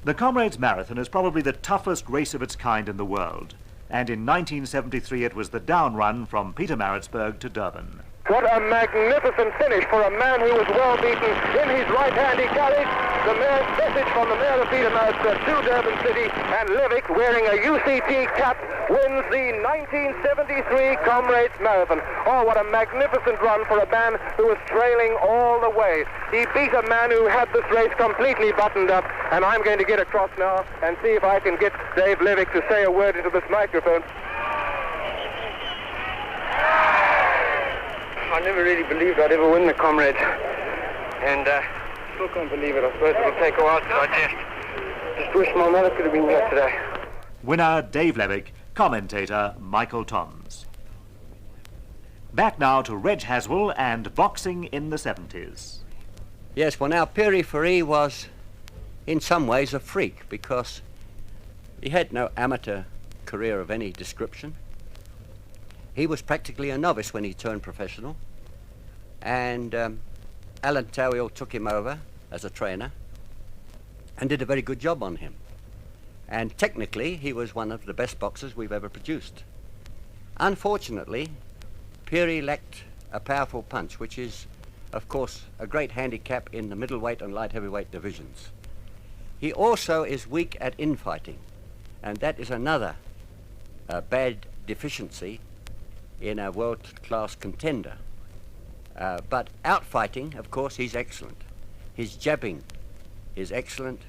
The Comrades Marathon is probably the toughest race of its kind in the world, and in 1973 it was the down run from Pietermaritzburg to Durban. What a magnificent finish for a man who was well beaten. In his right hand he carried the mayor's message from the mayor of Pietermaritzburg to Durban City, and Levick, wearing a UCT cap, wins the 1973 Comrades Marathon. Oh, what a magnificent run for a man who was trailing all the way. He beat a man who had this race completely buttoned up, and I'm going to get across now and see if I can get Dave Levick to say a word into this microphone. I never really believed I'd ever win the Comrades, and still can't believe it. I suppose it'll take a while to digest. Just wish my mother could have been here today. Winner Dave Levick, commentator Michael Tons. Back now to Reg Haswell and boxing in the 70s. Yes, well now Pierre Fourie was in some ways a freak because he had no amateur career of any description. He was practically a novice when he turned professional, and Alan Towhill took him over as a trainer and did a very good job on him. And technically, he was one of the best boxers we've ever produced. Unfortunately, Pierre lacked a powerful punch, which is, of course, a great handicap in the middleweight and light heavyweight divisions. He also is weak at infighting, and that is another bad deficiency in a world-class contender. But outfighting, of course, he's excellent. His jabbing is excellent.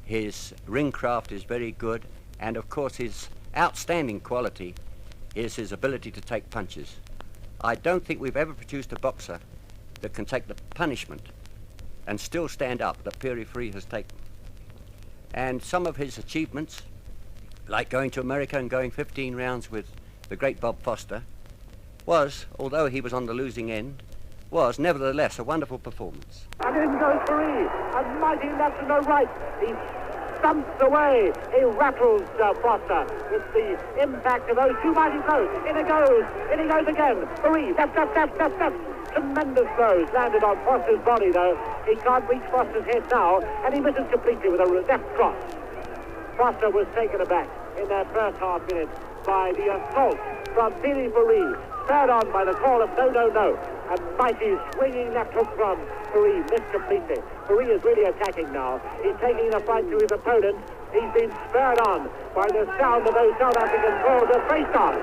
His ring craft is very good. And, of course, his outstanding quality is his ability to take punches. I don't think we've ever produced a boxer that can take the punishment and still stand up that Pierre Fourie has taken. And some of his achievements, like going to America and going 15 rounds with the great Bob Foster, was, although he was on the losing end, was nevertheless a wonderful performance. And in goes Currie, a mighty left and a right. He stumps away. He rattles Foster with the impact of those two mighty blows. In he goes again. Currie, left. Tremendous blows landed on Foster's body, though. He can't reach Foster's head now, and he misses completely with a left cross. Foster was taken aback in that first half minute by the assault from Pierre Fourie, spurred on by the call of no. A mighty swinging left hook from Fourie, missed completely. Fourie is really attacking now. He's taking the fight to his opponent. He's been spurred on by the sound of those South African calls of face on.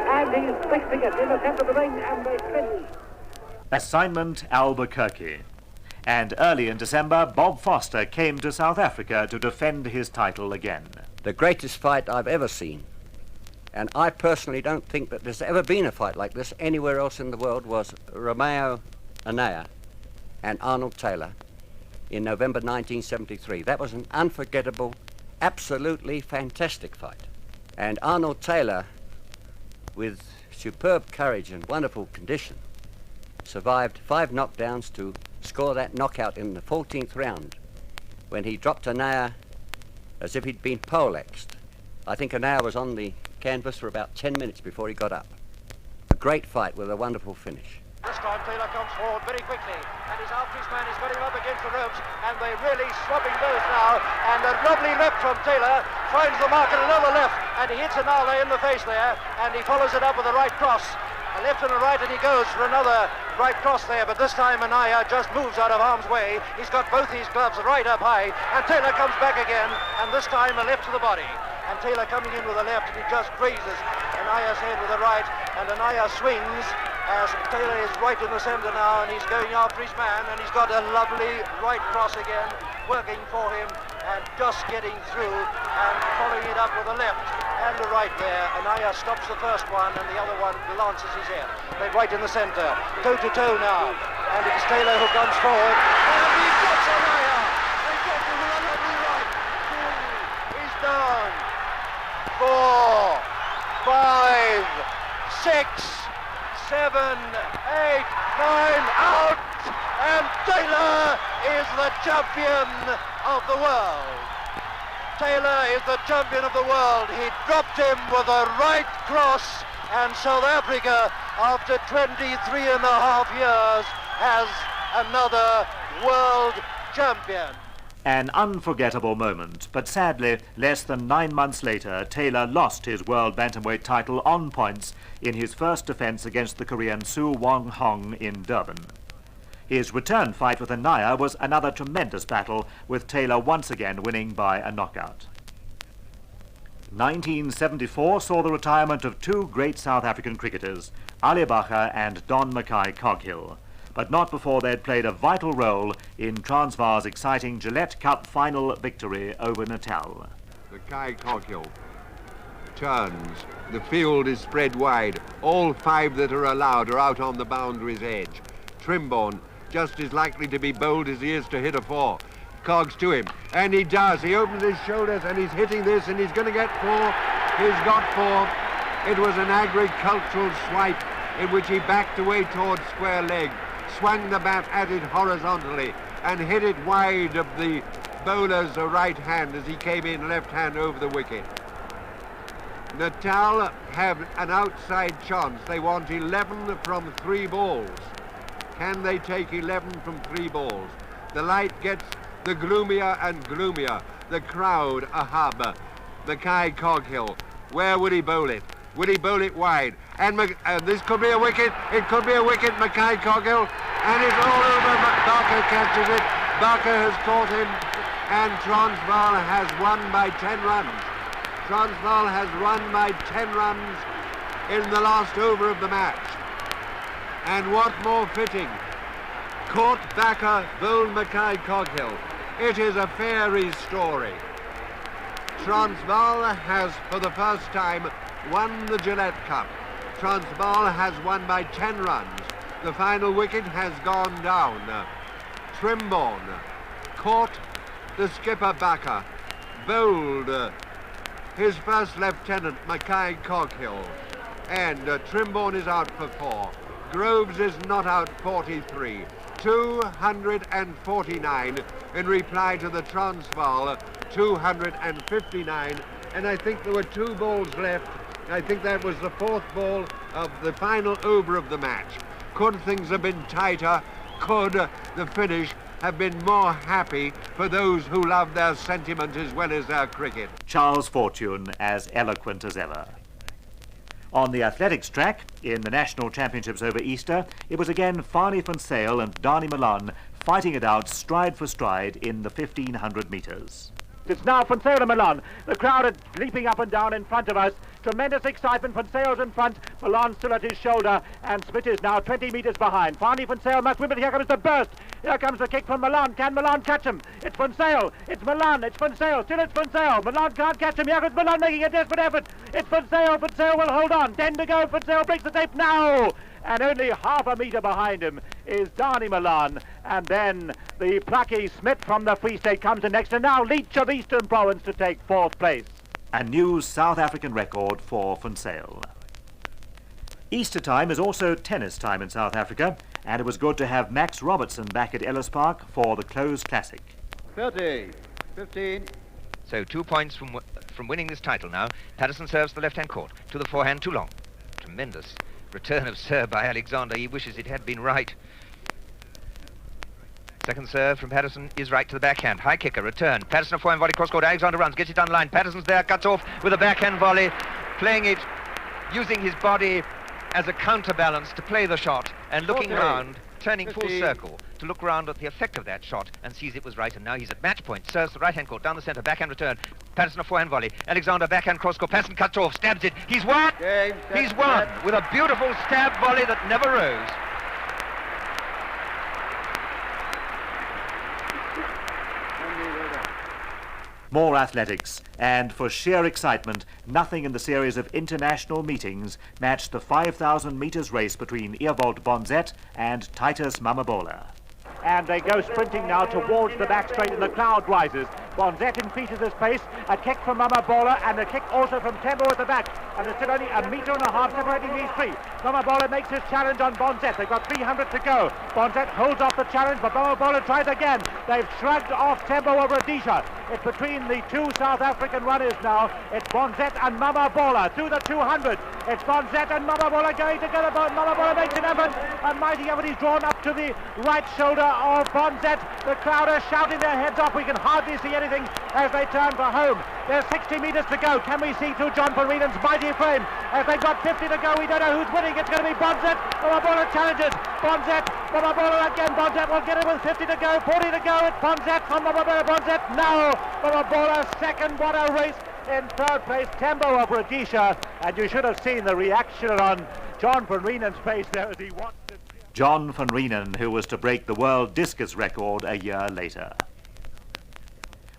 And he's fixing it in the centre of the ring, and they finish. Assignment Albuquerque. And early in December, Bob Foster came to South Africa to defend his title again. The greatest fight I've ever seen. And I personally don't think that there's ever been a fight like this anywhere else in the world, was Romeo, Anaya and Arnold Taylor in November 1973. That was an unforgettable, absolutely fantastic fight. And Arnold Taylor, with superb courage and wonderful condition, survived 5 knockdowns to score that knockout in the 14th round when he dropped Anaya as if he'd been poleaxed. I think Anaya was on the canvas for about 10 minutes before he got up. A great fight with a wonderful finish. This time Taylor comes forward very quickly, and his half-piece man is got him up against the ropes, and they're really swapping those now, and a lovely left from Taylor, finds the mark and another left, and he hits Anaya in the face there, and he follows it up with a right cross. A left and a right, and he goes for another right cross there, but this time Anaya just moves out of harm's way. He's got both his gloves right up high, and Taylor comes back again, and this time a left to the body. And Taylor coming in with a left, and he just grazes Anaya's head with a right, and Anaya swings as Taylor is right in the centre now, and he's going after his man, and he's got a lovely right cross again, working for him, and just getting through, and following it up with a left and a right there. Anaya stops the first one, and the other one lances his head. They're right in the centre, toe-to-toe now, and it's Taylor who comes forward, and he drops Anaya! He drops him with a lovely right. He's down. 4, 5, 6, 7, 8, 9, out! And Taylor is the champion of the world. Taylor is the champion of the world. He dropped him with a right cross, and South Africa, after 23 and a half years, has another world champion. An unforgettable moment, but sadly, less than 9 months later, Taylor lost his world bantamweight title on points in his first defence against the Korean Soo Wong Hong in Durban. His return fight with Anaya was another tremendous battle, with Taylor once again winning by a knockout. 1974 saw the retirement of two great South African cricketers, Ali Bacher and Don Mackay-Coghill, but not before they'd played a vital role in Transvaal's exciting Gillette Cup final victory over Natal. Mackay-Coghill turns. The field is spread wide. All 5 that are allowed are out on the boundary's edge. Trimborn just as likely to be bowled as he is to hit a 4. Cogs to him, and he does. He opens his shoulders and he's hitting this, and he's going to get 4. He's got 4. It was an agricultural swipe in which he backed away towards square leg, swung the bat at it horizontally, and hit it wide of the bowler's right hand as he came in left hand over the wicket. Natal have an outside chance. They want 11 from 3 balls. Can they take 11 from 3 balls? The light gets the gloomier and gloomier. The crowd a hub. Mackay-Coghill, where would he bowl it? Would he bowl it wide? And this could be a wicket. It could be a wicket, Mackay-Coghill. And it's all over. Bacher catches it. Bacher has caught him. And Transvaal has won by 10 runs. Transvaal has won by 10 runs in the last over of the match. And what more fitting? Caught Bacher, bowled Mackay-Coghill. It is a fairy story. Transvaal has, for the first time, won the Gillette Cup. Transvaal has won by 10 runs. The final wicket has gone down. Trimborn caught the skipper Bacher, bowled his first lieutenant Mackay-Coghill, and Trimborn is out for 4. Groves is not out 43. 249 in reply to the Transvaal 259, and I think there were 2 balls left. I think that was the 4th ball of the final over of the match. Could things have been tighter? Could the finish have been more happy for those who love their sentiment as well as their cricket? Charles Fortune as eloquent as ever. On the athletics track, in the national championships over Easter, it was again Fanie van Zyl and Danie Malan fighting it out stride for stride in the 1500 metres. It's now Van Zyl and Malan. The crowd are leaping up and down in front of us. Tremendous excitement. Van Zyl's in front. Malan still at his shoulder. And Smith is now 20 metres behind. Fanie van Zyl must win, but here comes the burst. Here comes the kick from Malan. Can Malan catch him? It's Van Zyl. It's Malan. It's Van Zyl. Still it's Van Zyl. Malan can't catch him. Here comes Malan making a desperate effort. It's Van Zyl. Van Zyl will hold on. 10 to go. Van Zyl breaks the tape now. And only half a metre behind him is Danie Malan. And then the plucky Smith from the Free State comes in next. And now Leach of Eastern Province to take 4th place. A new South African record for Van Zyl. Easter time is also tennis time in South Africa, and it was good to have Max Robertson back at Ellis Park for the Clows Classic. 30, 15. So 2 points from winning this title now. Pattison serves the left-hand court. To the forehand, too long. Tremendous return of serve by Alexander. He wishes it had been right. Second serve from Pattison is right to the backhand. High kicker, return. Pattison a forehand volley, cross-court. Alexander runs, gets it on line. Pattison's there, cuts off with a backhand volley, playing it, using his body as a counterbalance to play the shot, and looking round, turning full circle to look round at the effect of that shot, and sees it was right, and now he's at match point. Serves the right-hand court, down the centre, backhand return. Pattison a forehand volley. Alexander backhand cross-court. Pattison cuts off, stabs it. He's won! He's won with a beautiful stab volley that never rose. More athletics, and for sheer excitement, nothing in the series of international meetings matched the 5,000 metres race between Ewald Bonzet and Titus Mamabola. And they go sprinting now towards the back straight, and the crowd rises. Bonzet increases his pace. A kick from Mamabola and a kick also from Tembo at the back. And there's still only 1.5 metres separating these 3. Mamabola makes his challenge on Bonzet. They've got 300 to go. Bonzet holds off the challenge, but Mamabola tries again. They've shrugged off Tembo of Rhodesia. It's between the two South African runners now. It's Bonzet and Mamabola through the 200. It's Bonzet and Mamabola going together. Mamabola makes an effort. A mighty effort. He's drawn up to the right shoulder of Bonzet. The crowd are shouting their heads off. We can hardly see anything as they turn for home. There's 60 metres to go. Can we see through John Perrinen's mighty frame? As they've got 50 to go, we don't know who's winning. It's going to be Bonzet. Mamabola challenges. Bonzet. Mamabola again. Bonzet will get it with 50 to go. 40 to go. It's Bonzet from Mamabola. Bonzet now. Mamabola second. What a race. In third place, Tembo of Rhodesia. And you should have seen the reaction on John Perrinen's face there as he watched it. John van Reenen, who was to break the world discus record a year later.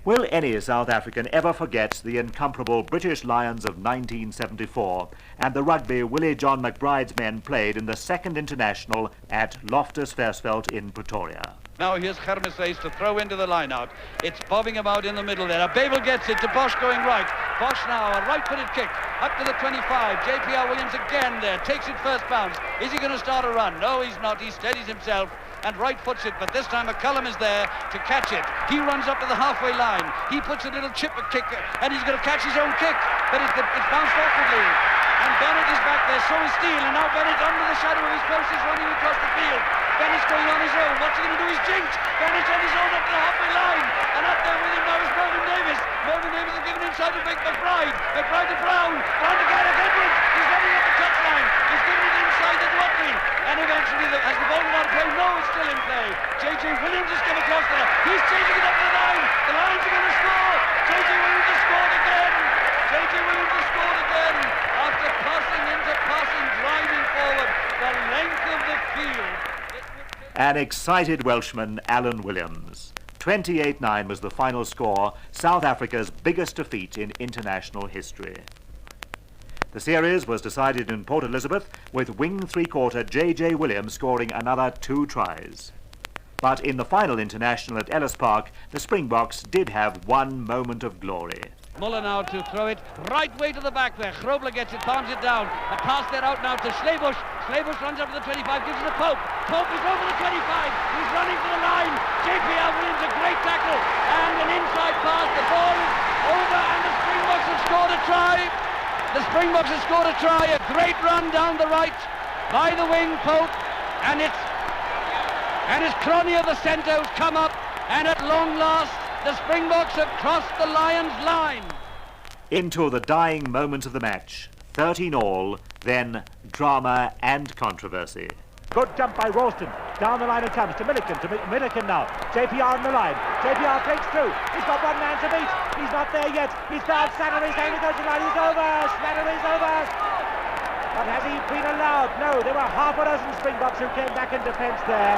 Will any South African ever forget the incomparable British Lions of 1974 and the rugby Willie John McBride's men played in the second international at Loftus Versfeld in Pretoria? Now here's Hermes to throw into the line-out. It's bobbing about in the middle there. Babel gets it to Bosch going right. Bosch now, a right-footed kick up to the 25. JPR Williams again there, takes it first bounce. Is he going to start a run? No, he's not. He steadies himself and right foots it, but this time McCullum is there to catch it. He runs up to the halfway line. He puts a little chip kick, and he's going to catch his own kick, but it's bounced awkwardly. And Bennett is back there, so is Steele, and now Bennett under the shadow of his post is running across the field. Bennett's going on his own. What's he going to do? He's jinked. Bennett's on his own up to the halfway line, and up there with him now is Mervyn Davis. Mervyn Davis is given inside to Big McBride. McBride to Brown. Brown to Gareth Edwards. He's running up the touchline. He's given it inside to Dwatney. And eventually, has the ball gone out of play? No, it's still in play. J.J. Williams has come across there. He's chasing it up to the line. The Lions are going to score. J.J. Williams has scored again. J.J. Williams has scored again. After passing into passing, driving forward the length of the field. An excited Welshman, Alan Williams. 28-9 was the final score, South Africa's biggest defeat in international history. The series was decided in Port Elizabeth with wing three-quarter J.J. Williams scoring another 2 tries. But in the final international at Ellis Park, the Springboks did have one moment of glory. Muller now to throw it right way to the back there. Grobler gets it, palms it down. A pass there out now to Schlebusch. Schlebusch runs up to the 25, gives it to Pope. Pope is over the 25. He's running for the line. JPR Williams, a great tackle. And an inside pass. The ball is over and the Springboks have scored a try. The Springboks have scored a try. A great run down the right by the wing, Pope. And it's Cronny of the centre who's come up. And at long last, the Springboks have crossed the Lions' line. Into the dying moments of the match, 13 all, then drama and controversy. Good jump by Ralston. Down the line it comes to Milliken. Milliken now. JPR on the line. JPR breaks through. He's got one man to beat. He's not there yet. He's found Slattery's going to go to the line. He's over. Slattery's over. But has he been allowed? No, there were half a dozen Springboks who came back in defence there.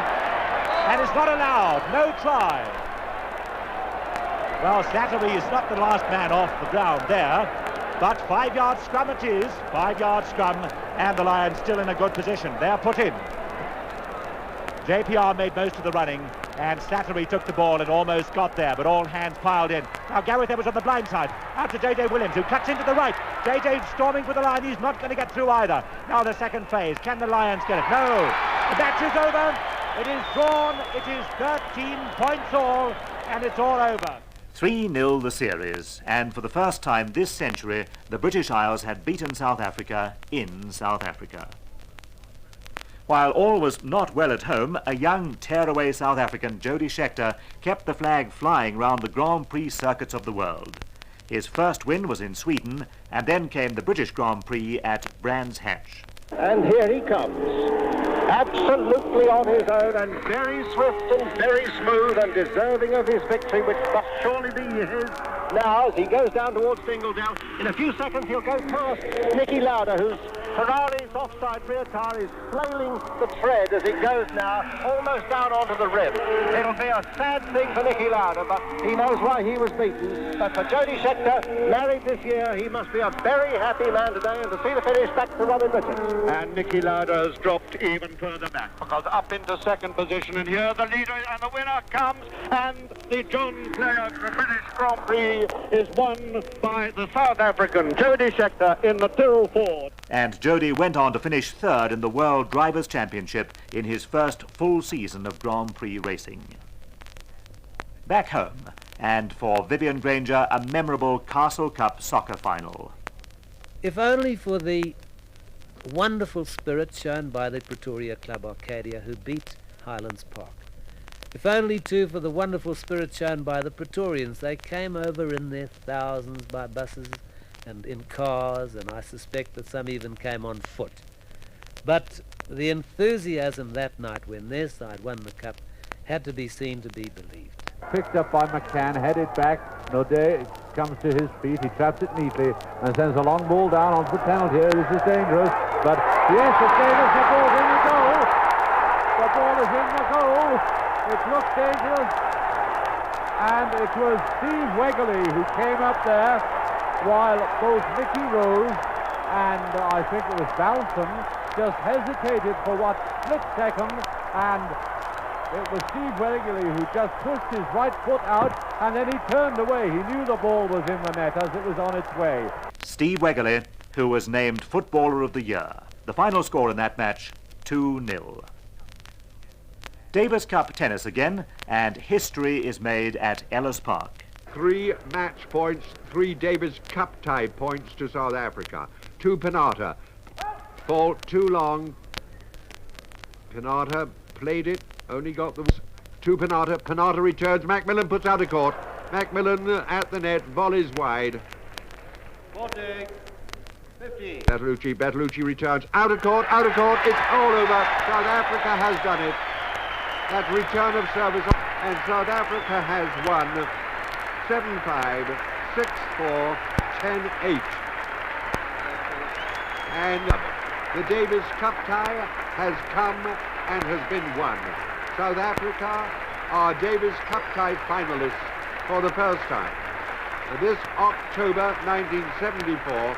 And it's not allowed. No try. Well, Slattery is not the last man off the ground there, but 5-yard scrum it is, 5-yard scrum, and the Lions still in a good position. They're put in. JPR made most of the running, and Slattery took the ball and almost got there, but all hands piled in. Now Gareth Edwards on the blind side, out to J.J. Williams, who cuts into the right. J.J. storming for the line, he's not going to get through either. Now the second phase, can the Lions get it? No, the match is over. It is drawn, it is 13 points all, and it's all over. 3-0 the series, and for the first time this century, the British Isles had beaten South Africa in South Africa. While all was not well at home, a young tearaway South African, Jody Scheckter, kept the flag flying round the Grand Prix circuits of the world. His first win was in Sweden, and then came the British Grand Prix at Brands Hatch. And here he comes, absolutely on his own and very swift and very smooth and deserving of his victory, which must surely be his now as he goes down towards Dingledale. In a few seconds he'll go past Nicky Lauder, whose Ferrari's offside rear tire is flailing the tread as it goes now, almost down onto the rim. It'll be a sad thing for Nicky Lauder, but he knows why he was beaten. But for Jody Scheckter, married this year, he must be a very happy man today, and to see the finish back to Robin Richards. And Nicky Lauder has dropped even further back, because up into second position, and here the leader and the winner comes, and the John Player British Grand Prix is won by the South African Jody Scheckter in the Tyrrell Ford. And Jody went on to finish third in the World Drivers' Championship in his first full season of Grand Prix racing. back home, and for Vivian Granger, a memorable Castle Cup soccer final. If only for the wonderful spirit shown by the Pretoria club Arcadia, who beat Highlands Park. If only, too, for the wonderful spirit shown by the Praetorians. They came over in their thousands by buses and in cars, and I suspect that some even came on foot. But the enthusiasm that night when their side won the cup had to be seen to be believed. Picked up by McCann, headed back. Node comes to his feet, he traps it neatly and sends a long ball down onto the penalty area. This is dangerous, but yes, it's Davis, the ball's in the goal. The ball is in the goal. It looks dangerous, and it was Steve Wegerly who came up there while both Mickey Rose and I think it was Balson just hesitated for what split second, and it was Steve Wegerly who just pushed his right foot out, and then he turned away. He knew the ball was in the net as it was on its way. Steve Wegerly, who was named Footballer of the Year. The final score in that match, 2-0. Davis Cup tennis again, and history is made at Ellis Park. 3 match points, 3 Davis Cup tie points to South Africa. 2 Panatta. Ball too long. Panatta played it, only got the 2 Panatta. Panatta returns, McMillan puts out a court. McMillan at the net, volleys wide. 40, 50. Bertolucci returns, out of court, it's all over. South Africa has done it. That return of service, and South Africa has won 7-5, 6-4, 10-8. And the Davis Cup tie has come and has been won. South Africa are Davis Cup tie finalists for the first time. This October 1974,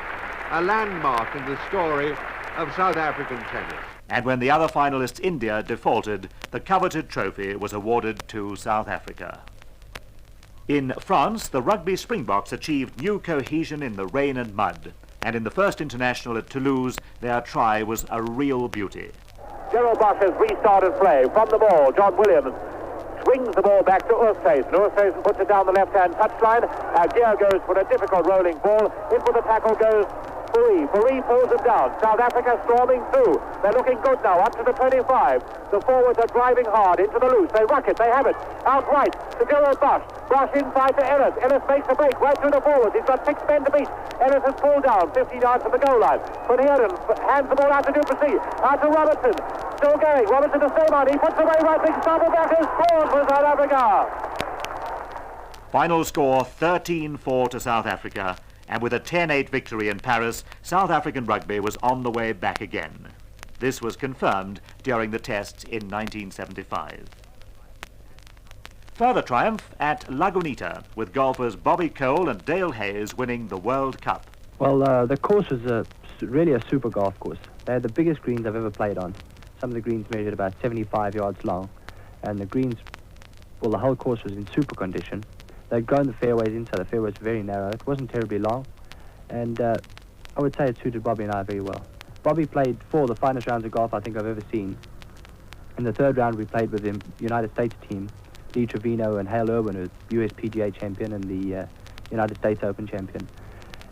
a landmark in the story of South African tennis. And when the other finalists, India, defaulted, the coveted trophy was awarded to South Africa. In France, the Rugby Springboks achieved new cohesion in the rain and mud. And in the first international at Toulouse, their try was a real beauty. Gerald Bacher's restarted play from the ball. John Williams swings the ball back to Oosthuizen. Oosthuizen puts it down the left-hand touchline. Gear goes for a difficult rolling ball. In for the tackle goes Fourie. Fourie pulls it down. South Africa storming through. They're looking good now, up to the 25. The forwards are driving hard into the loose. They ruck it, they have it. Out right to Gerald Bacher. Bacher inside to Ellis. Ellis makes a break right through the forwards. He's got 6 men to beat. Ellis has pulled down 50 yards from the goal line. Van Heerden hands the ball out to Duplessis. Out to Robertson. Still going. Robertson to stay on. He puts away right big stop. Bacher scores for South Africa. Final score 13-4 to South Africa. And with a 10-8 victory in Paris, South African rugby was on the way back again. This was confirmed during the tests in 1975. Further triumph at Lagunita, with golfers Bobby Cole and Dale Hayes winning the World Cup. Well, the course was really a super golf course. They had the biggest greens I've ever played on. Some of the greens measured about 75 yards long, and the greens, well, the whole course was in super condition. They'd grown the fairways in, so the fairways were very narrow. It wasn't terribly long, and I would say it suited Bobby and I very well. Bobby played 4 of the finest rounds of golf I think I've ever seen. In the 3rd round, we played with the United States team, Lee Trevino and Hale Irwin, who's US PGA champion and the United States Open champion.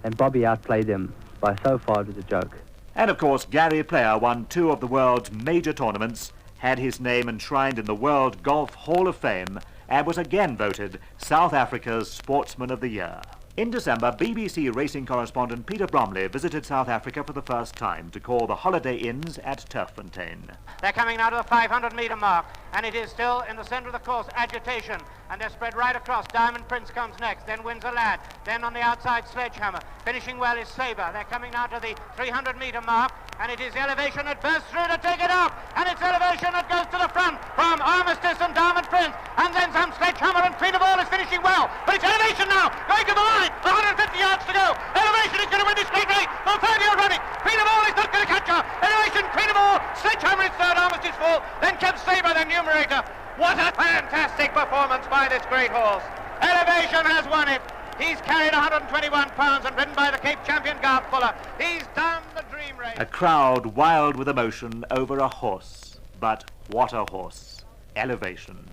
And Bobby outplayed them by so far it was a joke. And of course, Gary Player won 2 of the world's major tournaments, had his name enshrined in the World Golf Hall of Fame, and was again voted South Africa's Sportsman of the Year. In December, BBC racing correspondent Peter Bromley visited South Africa for the first time to call the Holiday Inns at Turffontein. They're coming now to the 500-meter mark, and it is still in the center of the course, agitation, and they're spread right across. Diamond Prince comes next, then wins a lad, then on the outside Sledgehammer. Finishing well is Sabre. They're coming now to the 300-meter mark, and it is Elevation that bursts through to take it out, and it's Elevation that goes to the front from Armistice and Diamond Prince, and then some Sledgehammer, and Peter Ball is finishing well, but it's Elevation now, going to the line, 150 yards to go. Elevation is going to win this straight race, the 30-year running. Peter Ball is not going to catch her. Elevation, Peter Ball, Sledgehammer is third, Armistice fourth, then comes Sabre, the numerator. What a fantastic performance by this great horse. Elevation has won it. He's carried 121 pounds and ridden by the Cape champion Garth Fuller. He's done the dream race. A crowd wild with emotion over a horse. But what a horse. Elevation.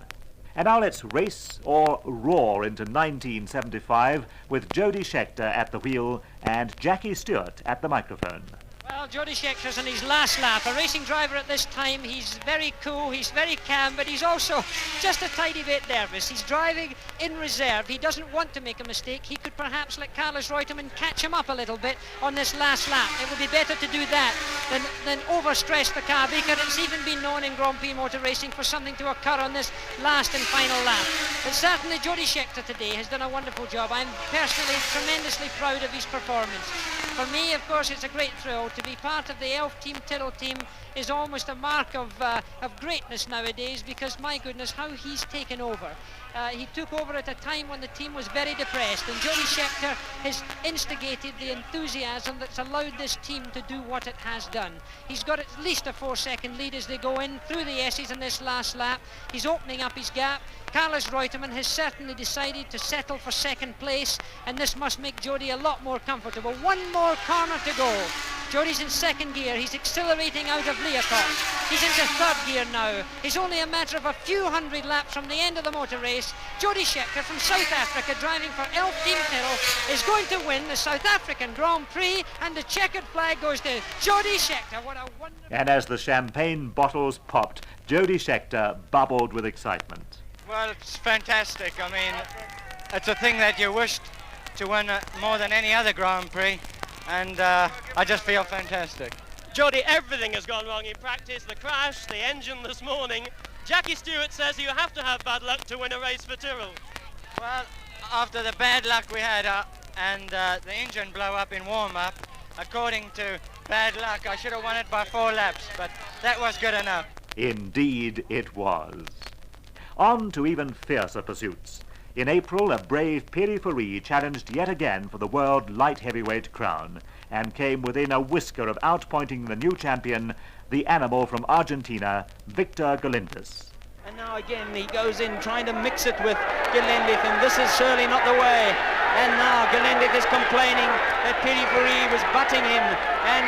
And now let's race or roar into 1975 with Jody Scheckter at the wheel and Jackie Stewart at the microphone. Well, Jody Scheckter's on his last lap. A racing driver at this time, he's very cool, he's very calm, but he's also just a tiny bit nervous. He's driving in reserve. He doesn't want to make a mistake. He could perhaps let Carlos Reutemann catch him up a little bit on this last lap. It would be better to do that than overstress the car, because it's even been known in Grand Prix motor racing for something to occur on this last and final lap. But certainly Jody Scheckter today has done a wonderful job. I'm personally tremendously proud of his performance. For me, of course, it's a great thrill. To be part of the Elf team, Tyrrell team, is almost a mark of greatness nowadays, because my goodness, how he's taken over. He took over at a time when the team was very depressed, and Jody Scheckter has instigated the enthusiasm that's allowed this team to do what it has done. He's got at least a 4-second lead as they go in through the S's in this last lap. He's opening up his gap. Carlos Reutemann has certainly decided to settle for second place, and this must make Jody a lot more comfortable. One more corner to go. Jody's in second gear. He's accelerating out of Leopold. He's into third gear now. It's only a matter of a few hundred laps from the end of the motor race. Jody Scheckter from South Africa, driving for Elf Team Tyrrell, is going to win the South African Grand Prix, and the checkered flag goes to Jody Scheckter. What a wonderful... And as the champagne bottles popped, Jody Scheckter bubbled with excitement. Well, it's fantastic. I mean, it's a thing that you wished to win more than any other Grand Prix, and I just feel fantastic. Jody, everything has gone wrong in practice. The crash, the engine this morning. Jackie Stewart says you have to have bad luck to win a race for Tyrrell. Well, after the bad luck we had and the engine blow up in warm-up, according to bad luck, I should have won it by 4 laps, but that was good enough. Indeed it was. On to even fiercer pursuits. In April, a brave Pierre Fourie challenged yet again for the world light heavyweight crown and came within a whisker of outpointing the new champion, the animal from Argentina, Victor Galindez. And now again he goes in trying to mix it with Gillette, and this is surely not the way. And now Gillette is complaining that Pierre Fourie was butting him, and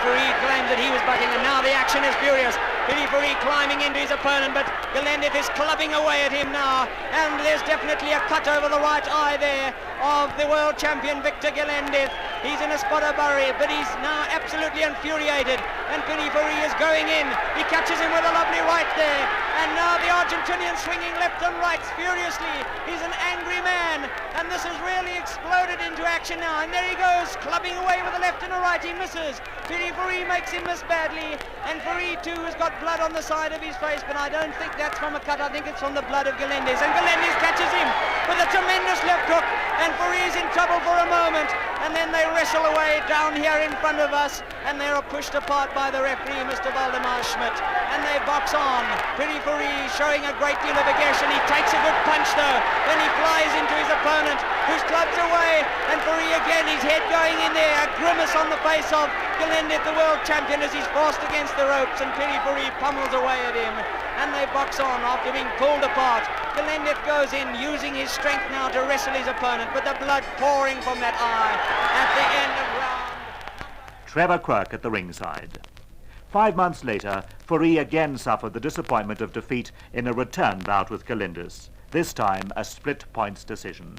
Fourie claims that he was butting, and now the action is furious. Pierre Fourie climbing into his opponent, but Gillette is clubbing away at him now, and there's definitely a cut over the right eye there of the world champion Victor Gillette. He's in a spot of worry, but he's now absolutely infuriated, and Pierre Fourie is going in. He catches him with a lovely right there, and now the Argentinian swinging left and right furiously. He's an angry man, and this has really exploded into action now, and there he goes, clubbing away with a left and a right. He misses. Pierre Fourie makes him miss badly, and Fourie too has got blood on the side of his face, but I don't think that's from a cut. I think it's from the blood of Gillette, and Gillette catches him with a tremendous left hook, and Fourier's in trouble for a moment, and then they wrestle away down here in front of us, and they are pushed apart by the referee, Mr. Valdemar Schmidt, and they box on. Pierre Fourie showing a great deal of aggression. He takes a good punch though, then he flies into his opponent, who's clubs away, and Fourie again, his head going in there, a grimace on the face of Gillette, the world champion, as he's forced against the ropes, and Pierre Fourie pummels away at him, and they box on after being pulled apart. Gillette goes in, using his strength now to wrestle his opponent, but the blood pouring from that eye at the end of round. Trevor Quirk at the ringside. 5 months later, Fourie again suffered the disappointment of defeat in a return bout with Galindez, this time a split points decision.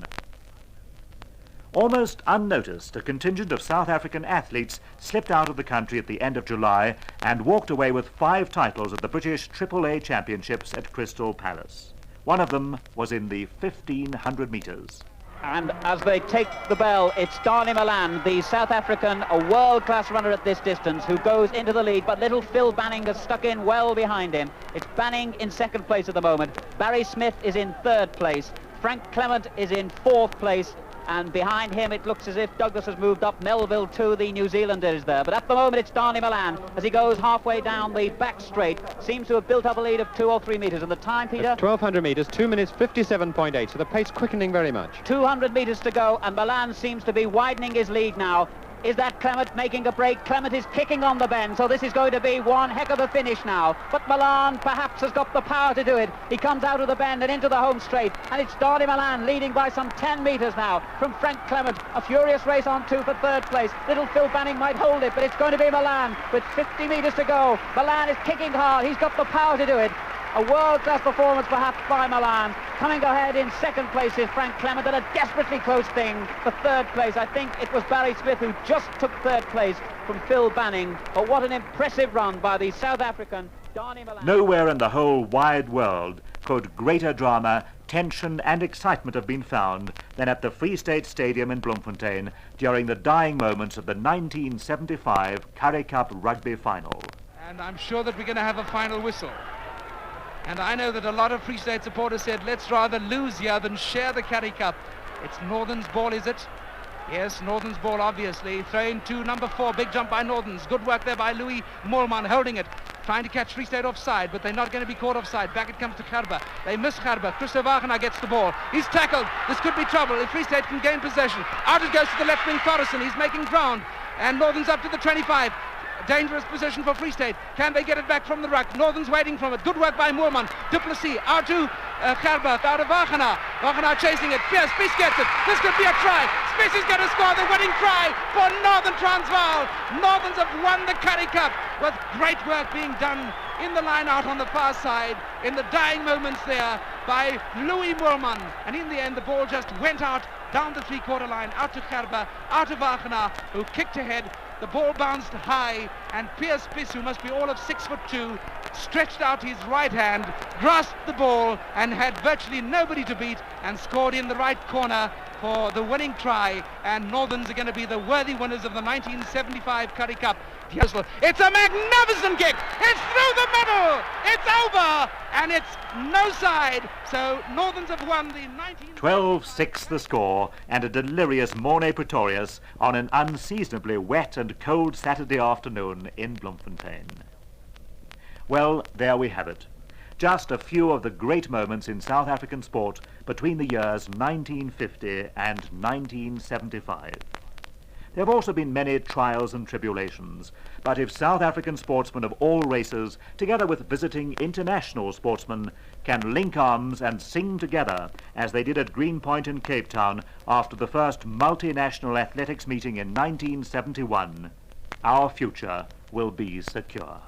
Almost unnoticed, a contingent of South African athletes slipped out of the country at the end of July and walked away with 5 titles at the British AAA Championships at Crystal Palace. One of them was in the 1500 metres. And as they take the bell, it's Danie Malan, the South African, a world-class runner at this distance, who goes into the lead, but little Phil Banning has stuck in well behind him. It's Banning in second place at the moment. Barry Smith is in third place. Frank Clement is in fourth place. And behind him it looks as if Douglas has moved up. Melville too, the New Zealander, is there. But at the moment it's Danie Malan as he goes halfway down the back straight. Seems to have built up a lead of 2 or 3 metres. And the time, Peter? It's 1200 metres, 2 minutes 57.8, so the pace quickening very much. 200 metres to go, and Malan seems to be widening his lead now. Is that Clement making a break? Clement is kicking on the bend, so this is going to be one heck of a finish now. But Malan perhaps has got the power to do it. He comes out of the bend and into the home straight, and it's Danie Malan leading by some 10 metres now from Frank Clement. A furious race on 2 for third place. Little Phil Banning might hold it, but it's going to be Malan with 50 metres to go. Malan is kicking hard. He's got the power to do it. A world-class performance perhaps by Malan. Coming ahead in second place is Frank Clement, and a desperately close thing for third place. I think it was Barry Smith who just took third place from Phil Banning. But what an impressive run by the South African Danie Malan. Nowhere in the whole wide world could greater drama, tension and excitement have been found than at the Free State Stadium in Bloemfontein during the dying moments of the 1975 Currie Cup rugby final. And I'm sure that we're going to have a final whistle. And I know that a lot of Free State supporters said, let's rather lose here than share the Currie Cup. It's Northern's ball, is it? Yes, Northern's ball, obviously. Throwing to number 4, big jump by Northern's. Good work there by Louis Moorman, holding it. Trying to catch Free State offside, but they're not going to be caught offside. Back it comes to Gerber. They miss Gerber. Christo Wagenaar gets the ball. He's tackled. This could be trouble if Free State can gain possession. Out it goes to the left wing, Pattison. He's making ground. And Northern's up to the 25. Dangerous position for Free State. Can they get it back from the ruck? Northern's waiting from it. Good work by Moorman. Duplessis out to Gerber. Out of Wagenaar. Wagenaar chasing it. Pierre, Spies gets it. This could be a try. Spies is going to score the winning try for Northern Transvaal. Northerns have won the Currie Cup with great work being done in the line out on the far side in the dying moments there by Louis Moorman. And in the end, the ball just went out down the three-quarter line, out to Gerber, out to Wagenaar, who kicked ahead. The ball bounced high, and Pierre Spies, who must be all of 6'2", stretched out his right hand, grasped the ball, and had virtually nobody to beat, and scored in the right corner for the winning try. And Northerns are going to be the worthy winners of the 1975 Currie Cup. It's a magnificent kick. It's through the middle. It's over, and it's no side. So Northerns have won the 12-6 the score, and a delirious Morne Pretorius on an unseasonably wet and cold Saturday afternoon in Bloemfontein. Well, there we have it. Just a few of the great moments in South African sport between the years 1950 and 1975. There have also been many trials and tribulations, but if South African sportsmen of all races, together with visiting international sportsmen, can link arms and sing together, as they did at Greenpoint in Cape Town after the first multinational athletics meeting in 1971, our future will be secure.